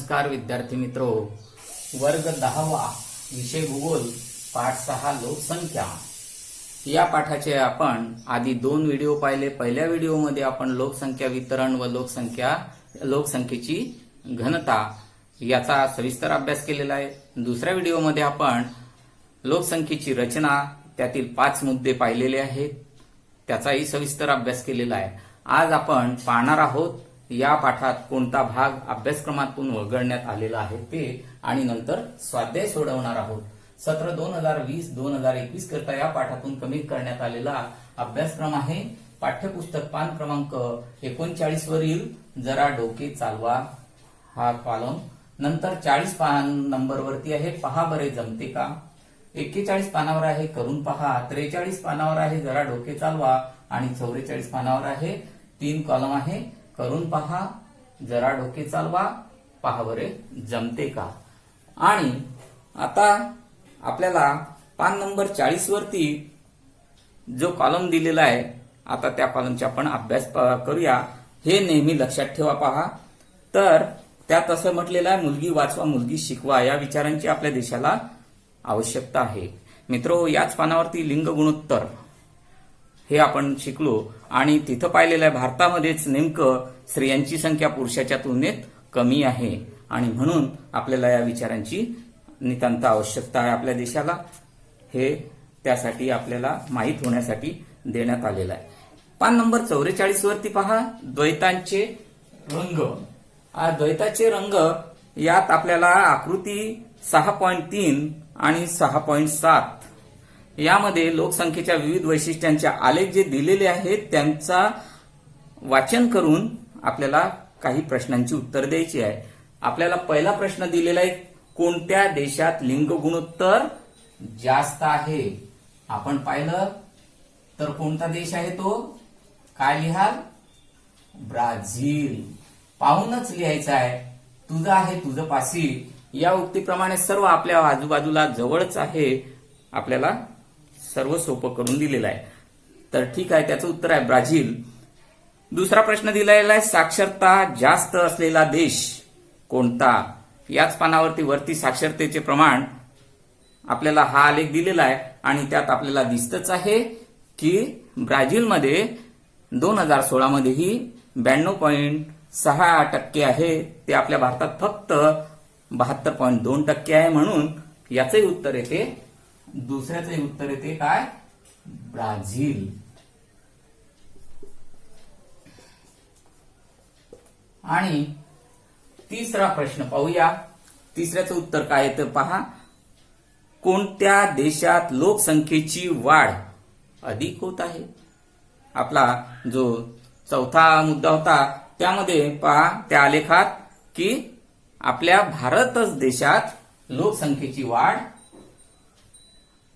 नमस्कार विद्यार्थी मित्रो, वर्ग 10वा विषय भूगोल पाठ 6 लोकसंख्या या पाठाचे आपण आधी 2 व्हिडिओ पाहिले। पहिल्या व्हिडिओमध्ये आपण लोकसंख्या वितरण व लोकसंख्येची घनता याचा सविस्तर अभ्यास केलेला आहे। दुसऱ्या व्हिडिओमध्ये आपण लोकसंख्येची रचना त्यातील 5 मुद्दे पाहिलेले आहेत, त्याचाही सविस्तर अभ्यास केलेला आहे। आज आपण पाहणार आहोत या पाठात कोणता भाग अभ्यासक्रमातून वगळण्यात आलेला आहे ते, आणि नंतर स्वाध्याय सोडवणार आहोत। सत्र 2020-2021 करता या पाठातून कमी करण्यात आलेला अभ्यासक्रम आहे। पाठ्यपुस्तक पान क्रमांक 39 वरील जरा डोके चालवा हा कॉलम, नंतर 40 नंबर वरती आहे पहा बरे जमते का, 41 पानावर आहे करून पहा, 43 पानावर आहे जरा डोके चालवा, आणि 44 पानावर आहे 3 कॉलम आहे करून पहा, जरा डोके चालवा, पहा बरे जमते का। आणि आता आपल्याला पान नंबर 40 वरती जो कॉलम दिलेला आहे, आता त्या कॉलमचा आपण अभ्यास करूया। हे नेहमी लक्षात ठेवा पहा। तर त्यात असं म्हटलेलं आहे, मुलगी वाचवा मुलगी शिकवा या विचारांची आपल्या देशाला आवश्यकता आहे। मित्रो, याच पानावरती लिंग गुणोत्तर हे आपण शिकलो, आणि तिथं पाहिलेलं आहे भारतामध्येच नेमकं स्त्रियांची संख्या पुरुषाच्या तुलनेत कमी आहे, आणि म्हणून आपल्याला या विचारांची नितांत आवश्यकता आहे आपल्या देशाला। हे त्यासाठी आपल्याला माहीत होण्यासाठी देण्यात आलेलं आहे। पान नंबर 44 वरती पहा, द्वैतांचे रंग। द्वैताचे रंग यात आपल्याला आकृती 6.3 आणि 6.7 यामध्ये लोकसंख्येच्या विविध वैशिष्ट्यांचे आलेख जे दिलेले आहेत त्यांचा वाचन करून आपल्याला काही प्रश्नांची उत्तर द्यायची आहे। आपल्याला पहिला प्रश्न दिलेला आहे, कोणत्या देशात लिंग गुणोत्तर जास्त आहे। आपण पाहिलं तर कोणता देश आहे तो, काय लिहाल, ब्राझील। पाहूनच लिहायचं आहे, तुझं आहे तुझं पाशी या उक्तीप्रमाणे सर्व आपल्या आजूबाजूला जवळच आहे, आपल्याला सर्व सोपं करून दिलेलं आहे। तर ठीक आहे, त्याचं उत्तर आहे ब्राझील। दुसरा प्रश्न दिलेला आहे, साक्षरता जास्त असलेला देश कोणता। याच पानावरती वरती साक्षरतेचे प्रमाण आपल्याला हा आलेख दिलेला आहे, आणि त्यात आपल्याला दिसतच आहे की ब्राझीलमध्ये 2016 मध्येही 92.6% आहे, ते आपल्या भारतात फक्त 72.2% आहे। म्हणून याचंही उत्तर येते, दुसऱ्याचंही उत्तर येते काय, ब्राझील। आणि तिसरा प्रश्न पाहूया, तिसऱ्याचं उत्तर काय येतं पहा, कोणत्या देशात लोकसंख्येची वाढ अधिक होत आहे। आपला जो चौथा मुद्दा होता त्यामध्ये पहा त्या आलेखात की आपल्या भारतच देशात लोकसंख्येची वाढ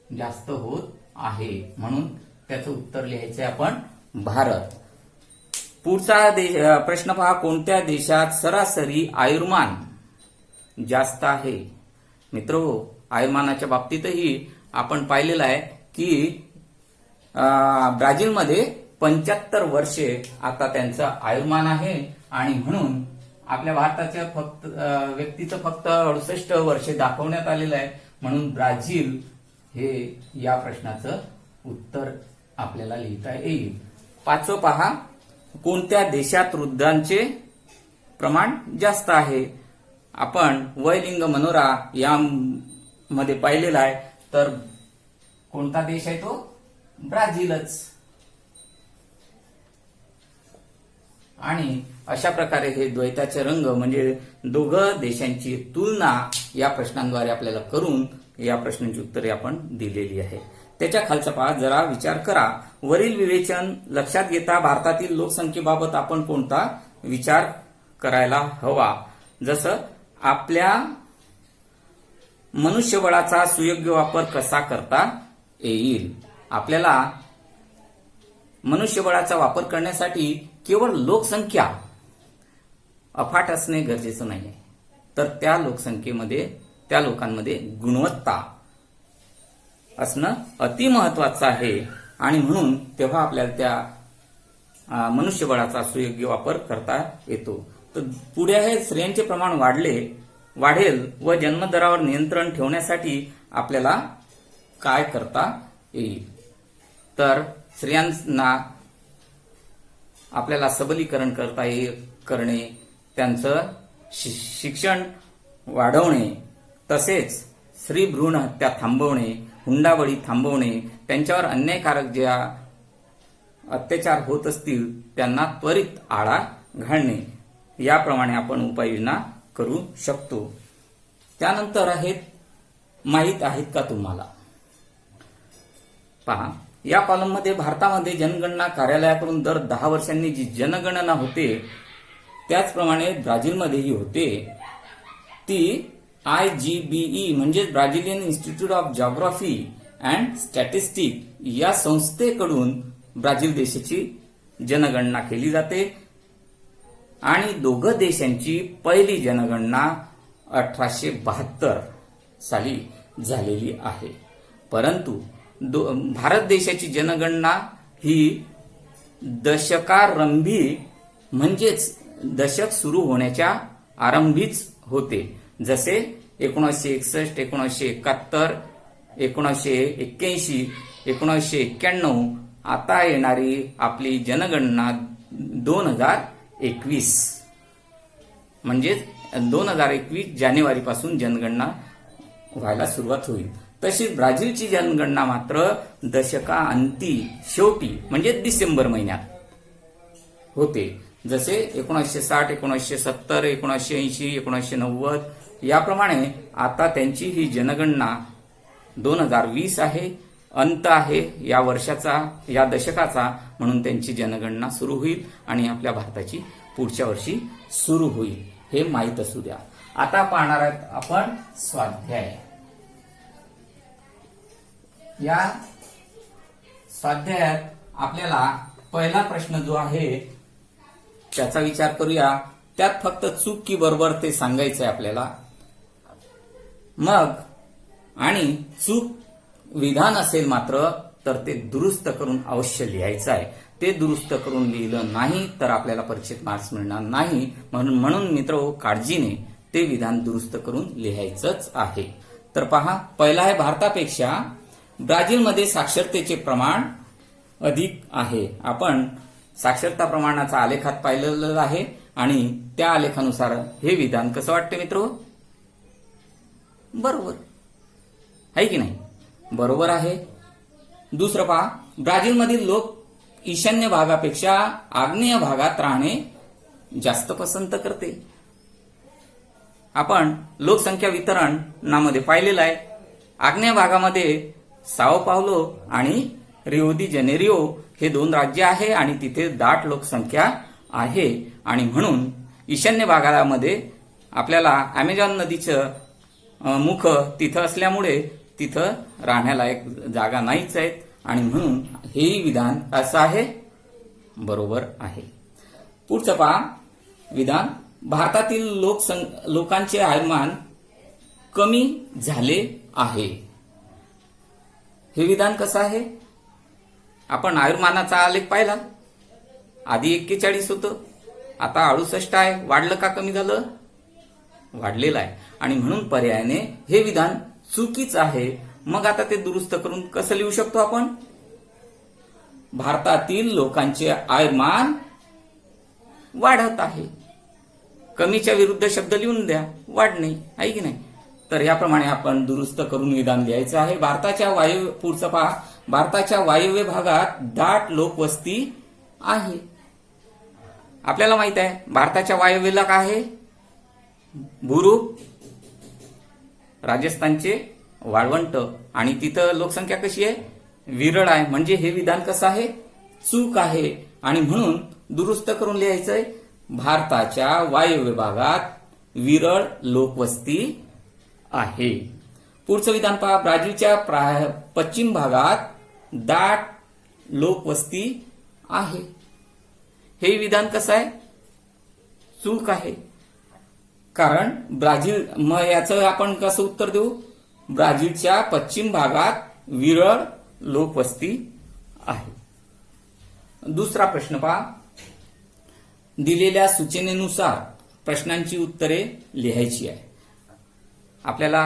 जास्त होत आहे, म्हणून त्याचं उत्तर लिहायचंय आपण भारत। पुढचा प्रश्न पहा, कोणत्या देशात सरासरी आयुर्मान जास्त आहे। मित्रो, आयुर्मानाच्या बाबतीतही आपण पाहिलेलं आहे की ब्राझीलमध्ये 75 वर्षे आता त्यांचं आयुर्मान आहे, आणि म्हणून आपल्या भारताच्या व्यक्तीचं फक्त 68 वर्षे दाखवण्यात आलेलं आहे, म्हणून ब्राझील हे या प्रश्नाचं उत्तर आपल्याला लिहिता येईल। पाचवं पहा, कोणत्या देशात वृद्धांचे प्रमाण जास्त आहे। आपण वयलिंग मनोरा यामध्ये पाहिलेला आहे, तर कोणता देश आहे तो, ब्राझीलच। आणि अशा प्रकारे हे द्वैताचे रंग म्हणजे दोघं देशांची तुलना या प्रश्नांद्वारे आपल्याला करून या प्रश्नांची उत्तरे आपण दिलेली आहे। त्याच्या खालचा पहा, जरा विचार करा, वरील विवेचन लक्षात घेता भारतातील लोकसंख्येबाबत आपण कोणता विचार करायला हवा। जसं आपल्या मनुष्यबळाचा सुयोग्य वापर कसा करता येईल। आपल्याला मनुष्यबळाचा वापर करण्यासाठी केवळ लोकसंख्या अफाट असणे गरजेचं नाही, तर त्या लोकांमध्ये गुणवत्ता असणं अति महत्वाचं आहे, आणि म्हणून तेव्हा आपल्याला त्या मनुष्यबळाचा सुयोग्य वापर करता येतो। तर पुढे हे स्त्रियांचे प्रमाण वाढेल व जन्मदरावर नियंत्रण ठेवण्यासाठी आपल्याला काय करता येईल? तर स्त्रियांना आपल्याला सबलीकरण करणे, त्यांचं शिक्षण वाढवणे, तसेच स्त्री भ्रूण हत्या थांबवणे, हुंडाबळी थांबवणे, त्यांच्यावर अन्यायकारक ज्या अत्याचार होत असतील त्यांना त्वरित आळा घालणे, याप्रमाणे आपण उपाययोजना करू शकतो. त्यानंतर माहीत आहेत का तुम्हाला? पहा, या कॉलममध्ये भारतामध्ये जनगणना कार्यालयाकडून दर 10 वर्षांनी जी जनगणना होते त्याचप्रमाणे ब्राझीलमध्येही होते. ती IGBE म्हणजे Brazilian institute of geography and statistic या संस्थेकडून ब्राझील देशाची जनगणना केली जाते आणि दोघं देशांची पहिली जनगणना 1872 साली झालेली आहे. परंतु भारत देशाची जनगणना ही दशकारंभी म्हणजेच दशक सुरू होण्याच्या आरंभीच होते. जसे 1961, 1971, 1981, 1991, आता येणारी आपली जनगणना 2021 म्हणजेच 2021 जानेवारीपासून जनगणना व्हायला सुरुवात होईल. तशीच ब्राझीलची जनगणना मात्र दशकाअंती शेवटी म्हणजे डिसेंबर महिन्यात होते. जसे 1960, 1970, 1980, 1990 याप्रमाणे आता त्यांची ही जनगणना 2020 आहे, अंत आहे या वर्षाचा, या दशकाचा, म्हणून त्यांची जनगणना सुरू होईल आणि आपल्या भारताची पुढच्या वर्षी सुरू होईल. हे माहीत असू द्या. आता पाहणार आहोत आपण स्वाध्याय. या स्वाध्यायात आपल्याला पहिला प्रश्न जो आहे त्याचा विचार करूया. त्यात फक्त चूक की बरोबर ते सांगायचंय आपल्याला. मग आणि चूक विधान असेल मात्र तर ते दुरुस्त करून अवश्य लिहायचं आहे. ते दुरुस्त करून लिहिलं नाही तर आपल्याला परीक्षेत मार्क्स मिळणार नाही. म्हणून मित्रहो, काळजीने ते विधान दुरुस्त करून लिहायचंच आहे. तर पहा, पहिला आहे भारतापेक्षा ब्राझीलमध्ये साक्षरतेचे प्रमाण अधिक आहे. आपण साक्षरता प्रमाणाचा आलेखात पाहिलेलं आहे आणि त्या आलेखानुसार हे विधान कसं वाटतं मित्र? बरोबर आहे की नाही? बरोबर आहे. दुसरं पहा, ब्राझीलमधील लोक ईशान्य भागापेक्षा आग्नेय भागात राहणे जास्त पसंत करते. आपण लोकसंख्या वितरणामध्ये पाहिलेलं आहे. आग्नेय भागामध्ये साओ पावलो आणि रिओ दी जानेरिओ हे 2 राज्य आहे आणि तिथे दाट लोकसंख्या आहे आणि म्हणून ईशान्य भागामध्ये आपल्याला अमेझॉन नदीचं मुख तिथं असल्यामुळे तिथं राहण्यालायक जागा नाहीच आहेत आणि म्हणून हेही विधान असं आहे, बरोबर आहे. पुढचं पहा विधान, भारतातील लोकांचे आयुर्मान कमी झाले आहे. हे विधान कसं आहे? आपण आयुर्मानाचा आलेख पाहिला. आधी 41 होतं, आता 68 आहे. वाढलं का कमी झालं? वाढलेलं आहे आणि म्हणून पर्यायाने हे विधान चुकीच आहे. मग आता ते दुरुस्त करून कसं लिहू शकतो आपण? भारतातील लोकांचे आयुर्मान वाढत आहे. कमीच्या विरुद्ध शब्द लिहून द्या, वाढणे आहे की नाही? तर याप्रमाणे आपण दुरुस्त करून विधान लिहायचं आहे. पुढचं पहा, भारताच्या वायव्य भागात दाट लोकवस्ती आहे. आपल्याला माहित आहे भारताच्या वायव्येला काय आहे? भूरूप, राजस्थानचे वाळवंट आणि तिथं लोकसंख्या कशी आहे? विरळ आहे. म्हणजे हे विधान कसं आहे? चूक आहे आणि म्हणून दुरुस्त करून लिहायचंय, भारताच्या वायव्य भागात विरळ लोकवस्ती आहे. पुढचं विधान पहा, ब्राझीलच्या पश्चिम भागात दाट लोकवस्ती आहे. हे विधान कसं आहे? चूक आहे. कारण ब्राझील, मग याचं आपण कसं उत्तर देऊ? ब्राझीलच्या पश्चिम भागात विरळ लोकवस्ती आहे. दुसरा प्रश्न पहा, दिलेल्या सूचनेनुसार प्रश्नांची उत्तरे लिहायची आहे. आपल्याला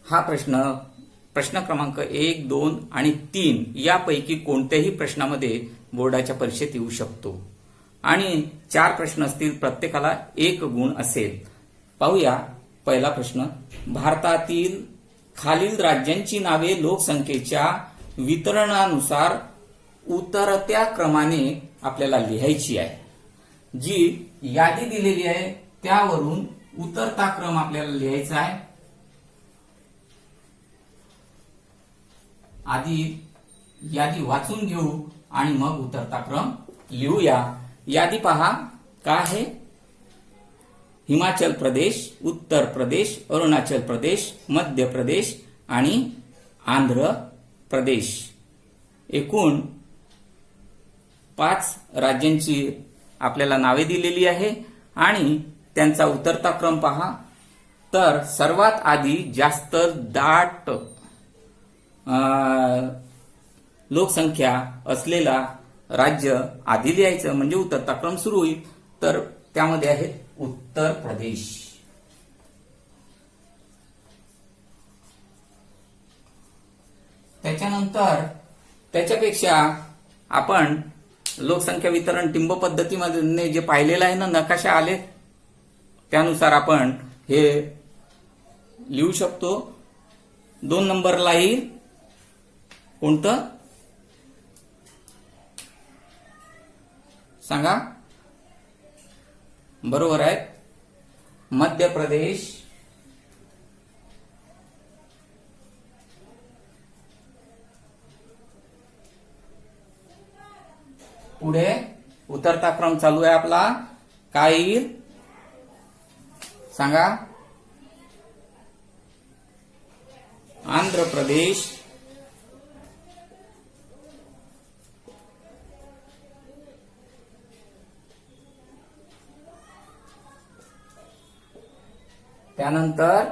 हा प्रश्न क्रमांक 1, 2 आणि 3 यापैकी कोणत्याही प्रश्नामध्ये बोर्डाच्या परीक्षेत येऊ शकतो आणि 4 प्रश्न असतील, प्रत्येकाला 1 गुण असेल. पाहूया पहिला प्रश्न. भारतातील खालील राज्यांची नावे लोकसंख्येच्या वितरणानुसार उतरत्या क्रमाने आपल्याला लिहायची आहे. जी यादी दिलेली आहे त्यावरून उतरता क्रम आपल्याला लिहायचा आहे. आधी यादी वाचून घेऊ आणि मग उतरता क्रम लिहूया. यादी पहा काय आहे. हिमाचल प्रदेश, उत्तर प्रदेश, अरुणाचल प्रदेश, मध्य प्रदेश आणि आंध्र प्रदेश. एकूण 5 राज्यांची आपल्याला नावे दिलेली आहे आणि त्यांचा उतरता क्रम पहा. तर सर्वात आधी जास्त दाट लोकसंख्या असलेला राज्य आधी लिहायचं, म्हणजे उतरता क्रम सुरू होईल. तर त्यामध्ये आहे उत्तर प्रदेश. त्याच्यानंतर त्याच्यापेक्षा आपण लोकसंख्या वितरण टिंब पद्धतीमध्ये जे पाहिलेलं आहे ना, नकाशा आले त्यानुसार आपण हे लिहू शकतो. 2 नंबरला येईल कोणतं सांगा. बरोबर आहे, मध्य प्रदेश. पुढे उतरता क्रम चालू आहे आपला. काय येईल सांगा. आंध्र प्रदेश, त्यानंतर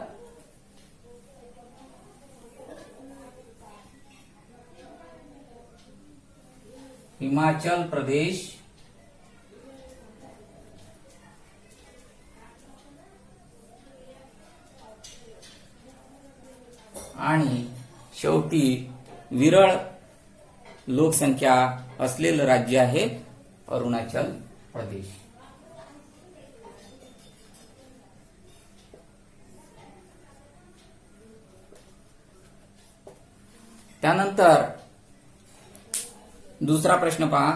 हिमाचल प्रदेश, आणि शेवटी विरळ लोकसंख्या असलेलं राज्य आहे अरुणाचल प्रदेश. त्यानंतर दुसरा प्रश्न पहा.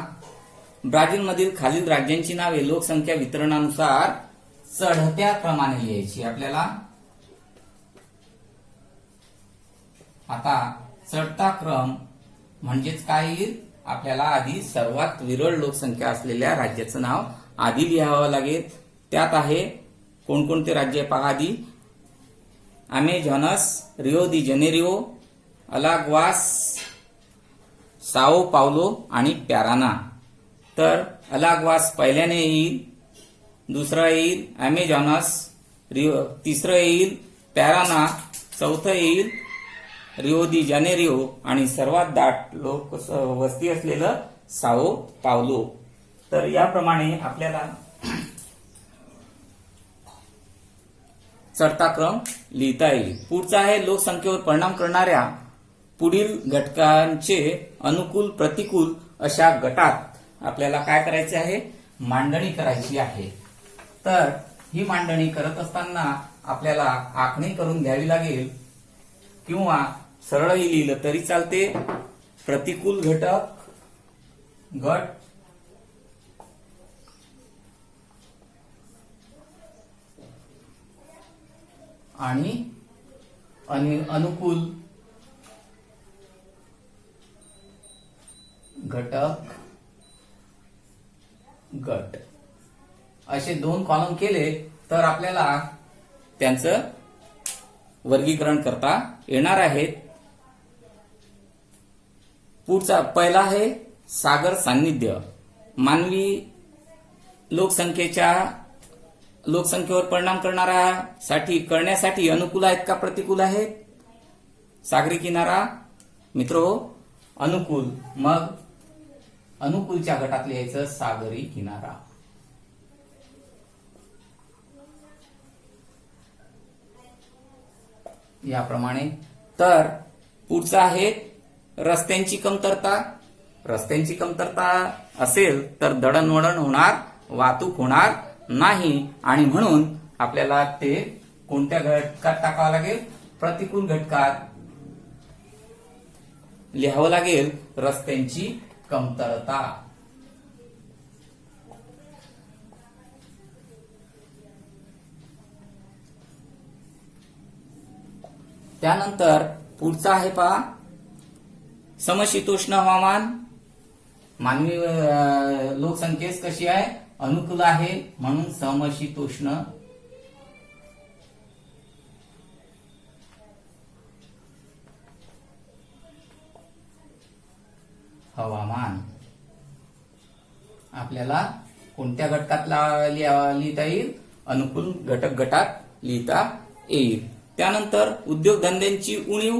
ब्राझीलमधील खालील राज्यांची नावे लोकसंख्या वितरणानुसार चढत्या क्रमाने लिहायची आपल्याला. आता चढता क्रम म्हणजेच काय येईल. आपल्याला आधी सर्वात विरळ लोकसंख्या असलेल्या राज्याचं नाव आधी लिहावं लागेल. त्यात आहे कोणकोणते राज्य पहा आधी. अमेझॉनस, रिओ दी जेनेरिओ, अलाग्वास, साओ पावलो आणि पॅराना. तर अलाग्वास पहिल्याने येईल, दुसरा येईल अमेझॉनस, तिसरं येईल पॅराना, चौथं येईल रिओ दी जानेरिओ आणि सर्वात दाट लोक वस्ती असलेलं साओ पावलो. तर याप्रमाणे आपल्याला चढता क्रम लिहिता येईल. पुढचा आहे लोकसंख्येवर परिणाम करणाऱ्या पुढील घटकांचे अनुकूल प्रतिकूल अशा गटात आपल्याला काय करायचे आहे, मांडणी करायची आहे. तर ही मांडणी करत असताना आपल्याला आखणी करून घ्यावी लागेल किंवा सरळही लिहिलं तरी चालते. प्रतिकूल घटक गट आणि अनुकूल घटक गट असे 2 कॉलम केले तर आपल्याला त्यांचं वर्गीकरण करता येणार आहे. पुढचा पहिला आहे सागर सान्निध्य. मानवी लोकसंख्येवर परिणाम करण्यासाठी अनुकूल आहेत का प्रतिकूल आहेत. सागरी किनारा मित्रहो अनुकूल. मग अनुकूलच्या गटात लिहायचं सागरी किनारा. याप्रमाणे. तर पुढचं आहे रस्त्यांची कमतरता. रस्त्यांची कमतरता असेल तर दळणवळण होणार, वाहतूक होणार नाही, आणि म्हणून आपल्याला ते कोणत्या घटकात टाकावं लागेल? प्रतिकूल घटकात लिहावं लागेल रस्त्यांची कमतरता. त्यानंतर पुढचा आहे पहा समशीतोष्ण हवामान. मानवी लोकसंख्येस कशी आहे? अनुकूल आहे, म्हणून समशीतोष्ण हवामान. आपल्याला कोणत्या घटकात लिहिता येईल? अनुकूल घटक गटात लिहिता येईल. त्यानंतर उद्योगधंद्यांची उणीव,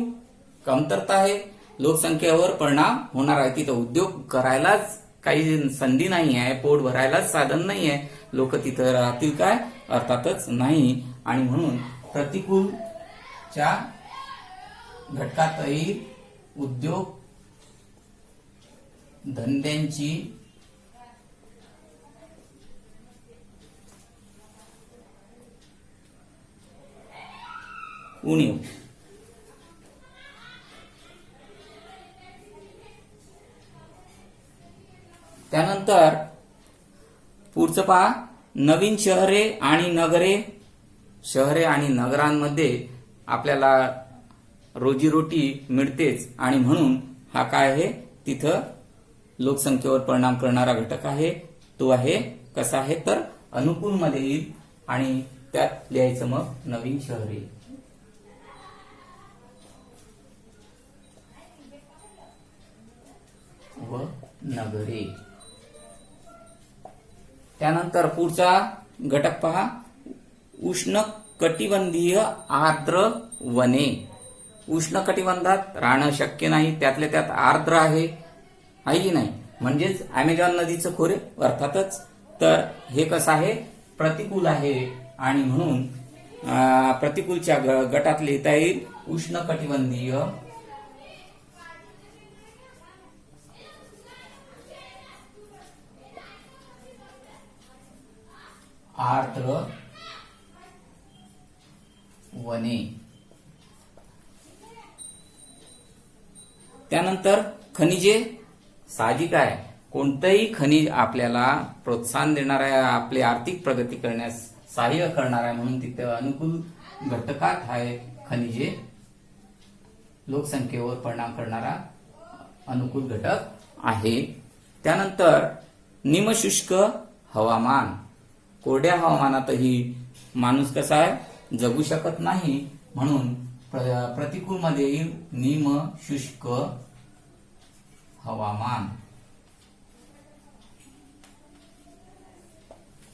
कमतरता आहे, लोकसंख्येवर परिणाम होणार आहे. तिथं उद्योग करायलाच काही संधी नाही आहे, पोट भरायलाच साधन नाही आहे, लोक तिथं राहतील काय? अर्थातच नाही. आणि म्हणून प्रतिकूलच्या घटकात येईल उद्योग धंद्यांची उणीव. त्यानंतर पुढचं पहा नवीन शहरे आणि नगरे. शहरे आणि नगरांमध्ये आपल्याला रोजीरोटी मिळतेच, आणि म्हणून हा काय आहे? तिथं लोकसंख्येवर परिणाम करणारा घटक आहे. तो आहे कसा आहे? तर अनुकूल मध्ये येईल, आणि त्यात लिहायचं मग नवीन शहरे व नगरे. त्यानंतर पुढचा घटक पहा उष्ण कटिबंधीय आर्द्र वने. उष्ण कटिबंधात राहणं शक्य नाही, त्यातल्या त्यात आर्द्र आहे की नाही? म्हणजेच अमेझॉन नदीचं खोरे अर्थातच. तर हे कसं आहे? प्रतिकूल आहे, आणि म्हणून प्रतिकूलच्या गटात लिहिता येईल उष्णकटिबंधीय आर्द्र वने. त्यानंतर खनिजे. साहजिक आहे, कोणतंही खनिज आपल्याला प्रोत्साहन देणार आहे, आपली आर्थिक प्रगती करण्यास सहाय्य करणार आहे, म्हणून तिथे अनुकूल घटकात आहे खनिजे. लोकसंख्येवर परिणाम करणारा अनुकूल घटक आहे. त्यानंतर निमशुष्क हवामान. कोरड्या हवामानातही माणूस कसा आहे? जगू शकत नाही, म्हणून प्रतिकूल मध्ये येईल निमशुष्क हवामान.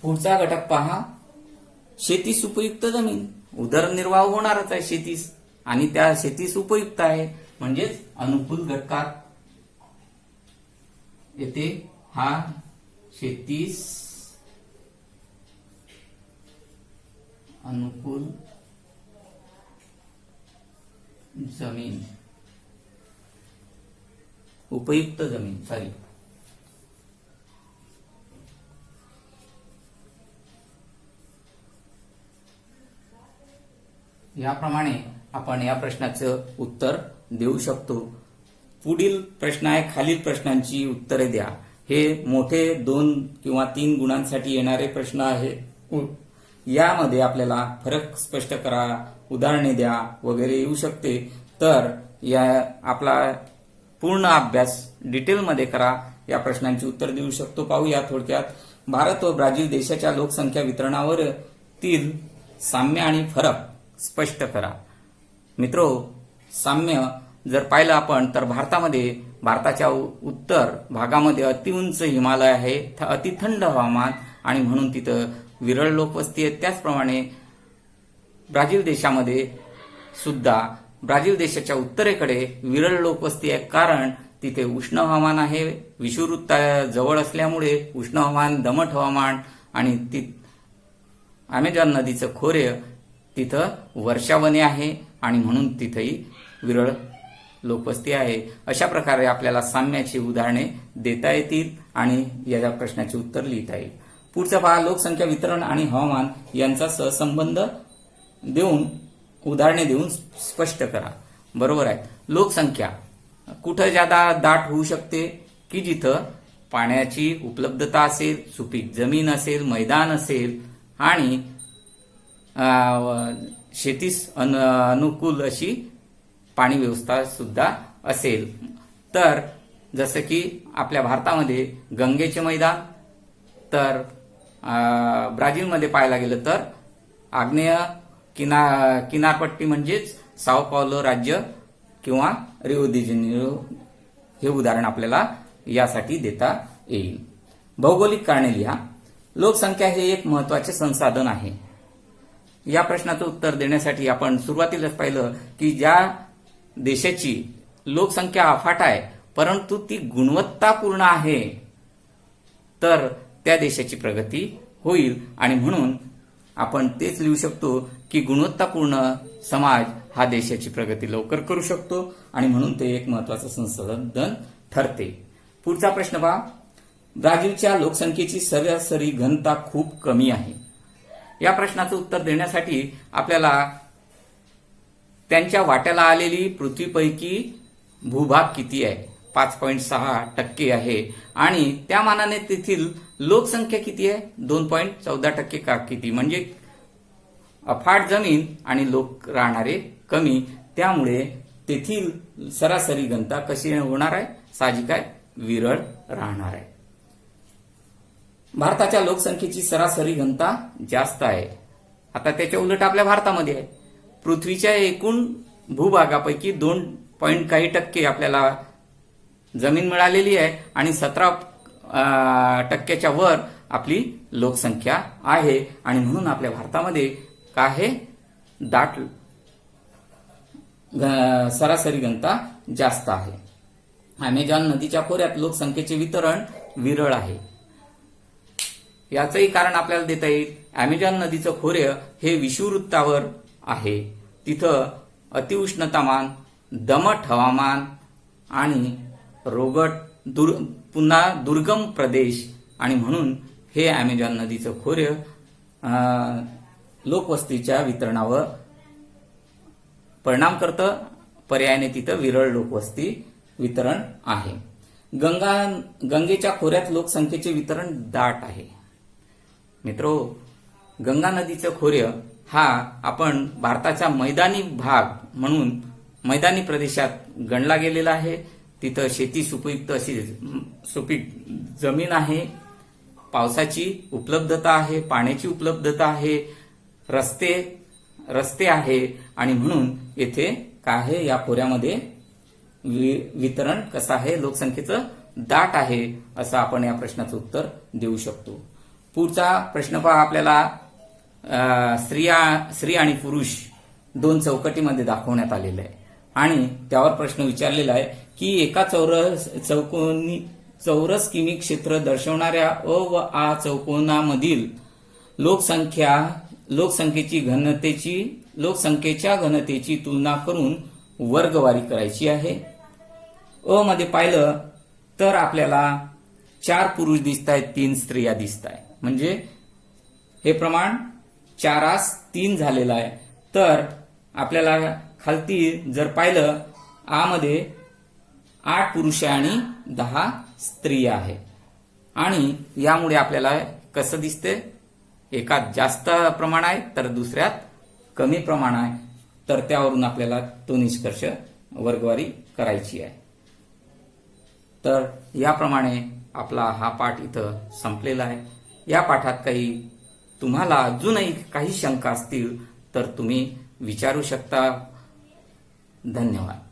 पुढचा घटक पहा शेतीस उपयुक्त जमीन. उदरनिर्वाह होणारच आहे शेतीस, आणि त्या शेतीस उपयुक्त आहे, म्हणजेच अनुकूल घटकात येते हा शेतीस अनुकूल जमीन, उपयुक्त जमीन सॉरी. याप्रमाणे आपण या प्रश्नाचं उत्तर देऊ शकतो. पुढील प्रश्न आहे खालील प्रश्नांची उत्तरे द्या. हे मोठे 2 किंवा 3 गुणांसाठी येणारे प्रश्न आहे. यामध्ये आपल्याला फरक स्पष्ट करा, उदाहरणे द्या वगैरे येऊ शकते. तर या आपला पूर्ण अभ्यास डिटेलमध्ये करा, या प्रश्नांची उत्तर देऊ शकतो. पाहूया थोडक्यात. भारत व ब्राझील देशाच्या लोकसंख्या वितरणावरील साम्य आणि फरक स्पष्ट करा. मित्रो, साम्य जर पाहिलं आपण तर भारताच्या उत्तर भागामध्ये अतिउंच हिमालय आहे, अति थंड हवामान, आणि म्हणून तिथं विरळ लोकवस्ती आहे. त्याचप्रमाणे ब्राझील देशामध्ये सुद्धा ब्राझील देशाच्या उत्तरेकडे विरळ लोकवस्ती आहे, कारण तिथे उष्ण हवामान आहे. विषुववृत्त जवळ असल्यामुळे उष्ण हवामान, दमट हवामान, आणि अमेझॉन नदीचं खोरे तिथं वर्षावने आहे, आणि म्हणून तिथेही विरळ लोकवस्ती आहे. अशा प्रकारे आपल्याला साम्याची उदाहरणे देता येतील आणि या प्रश्नाचे उत्तर लिहिता येईल. पुढचा पहा, लोकसंख्या वितरण आणि हवामान यांचा सहसंबंध देऊन उदाहरणे देऊन स्पष्ट करा. बरोबर आहे. लोकसंख्या कुठं ज्यादा दाट होऊ शकते की जिथं पाण्याची उपलब्धता असेल, सुपीक जमीन असेल, मैदान असेल आणि शेतीस अनुकूल अशी पाणी व्यवस्था सुद्धा असेल. तर जसं की आपल्या भारतामध्ये गंगेचे मैदान, तर ब्राझीलमध्ये पाहायला गेलं तर आग्नेय किनारपट्टी म्हणजेच साओ पावलो राज्य किंवा रिओ दि जेनेरो हे उदाहरण आपल्याला यासाठी देता येईल. भौगोलिक कारणे लिहा. लोकसंख्या हे एक महत्वाचे संसाधन आहे. या प्रश्नाचं उत्तर देण्यासाठी आपण सुरुवातीलाच पाहिलं की ज्या देशाची लोकसंख्या अफाट आहे परंतु ती गुणवत्तापूर्ण आहे तर त्या देशाची प्रगती होईल आणि म्हणून आपण तेच लिहू शकतो की गुणवत्तापूर्ण समाज हा देशाची प्रगती लवकर करू शकतो आणि म्हणून ते एक महत्वाचं संसाधन ठरते. पुढचा प्रश्न पहा. ब्राझीलच्या लोकसंख्येची सरासरी घनता खूप कमी आहे. या प्रश्नाचं उत्तर देण्यासाठी आपल्याला त्यांच्या वाट्याला आलेली पृथ्वीपैकी भूभाग किती आहे, 5.6% आहे आणि त्या मानाने तेथील लोकसंख्या किती आहे, 2.14% का किती, म्हणजे अफाट जमीन आणि लोक राहणारे कमी, त्यामुळे तेथील सरासरी घनता कशी होणार आहे, साहजिक आहे, विरळ राहणार आहे. भारताच्या लोकसंख्येची सरासरी घनता जास्त आहे. आता त्याच्या उलट आपल्या भारतामध्ये आहे. पृथ्वीच्या एकूण भूभागापैकी 2% आपल्याला जमीन मिळालेली आहे आणि 17% वर आपली लोकसंख्या आहे आणि म्हणून आपल्या भारतामध्ये काय आहे, दाट सरासरी घनता जास्त आहे. अमेझॉन नदीच्या खोऱ्यात लोकसंख्येचे वितरण विरळ आहे. याचंही कारण आपल्याला देता येईल. अमेझॉन नदीचं खोरे हे विषुववृत्तावर आहे. तिथं अतिउष्णतामान, दमट हवामान आणि रोगट पुन्हा दुर्गम प्रदेश आणि म्हणून हे अमेझॉन नदीचं खोरे लोकवस्तीच्या वितरणावर परिणाम करतं. पर्यायाने तिथं विरळ लोकवस्ती वितरण आहे. गंगेच्या खोऱ्यात लोकसंख्येचे वितरण दाट आहे. मित्रो, गंगा नदीचं खोरे हा आपण भारताचा मैदानी भाग म्हणून मैदानी प्रदेशात गणला गेलेला आहे. तिथं शेती सुपीक अशी सुपीक जमीन आहे, पावसाची उपलब्धता आहे, पाण्याची उपलब्धता आहे, रस्ते आहे आणि म्हणून येथे काय आहे, या खोऱ्यामध्ये वितरण कसं आहे, लोकसंख्येचं दाट आहे असं आपण या प्रश्नाचं उत्तर देऊ शकतो. पुढचा प्रश्न पहा. आपल्याला स्त्री आणि पुरुष 2 चौकटीमध्ये दाखवण्यात आलेलं आहे आणि त्यावर प्रश्न विचारलेला आहे की एका चौरस किमी क्षेत्र दर्शवणाऱ्या अ व आ चौकोनामधील लोकसंख्येच्या घनतेची तुलना करून वर्गवारी करायची आहे. अ मध्ये पाहिलं तर आपल्याला 4 पुरुष दिसत आहेत, 3 स्त्रिया दिसत आहेत, म्हणजे हे प्रमाण 4:3 झालेलं आहे. तर आपल्याला खालती जर पाहिलं आ मध्ये 8 पुरुष आणि 10 स्त्रिया आहे आणि यामुळे आपल्याला कसं दिसते, एकात जास्त प्रमाण आहे तर दुसऱ्यात कमी प्रमाण आहे. तर त्यावरून आपल्याला तो निष्कर्ष वर्गवारी करायची आहे. तर याप्रमाणे आपला हा पाठ इथं संपलेला आहे. या पाठात तुम्हाला अजूनही काही शंका असतील तर तुम्ही विचारू शकता. धन्यवाद.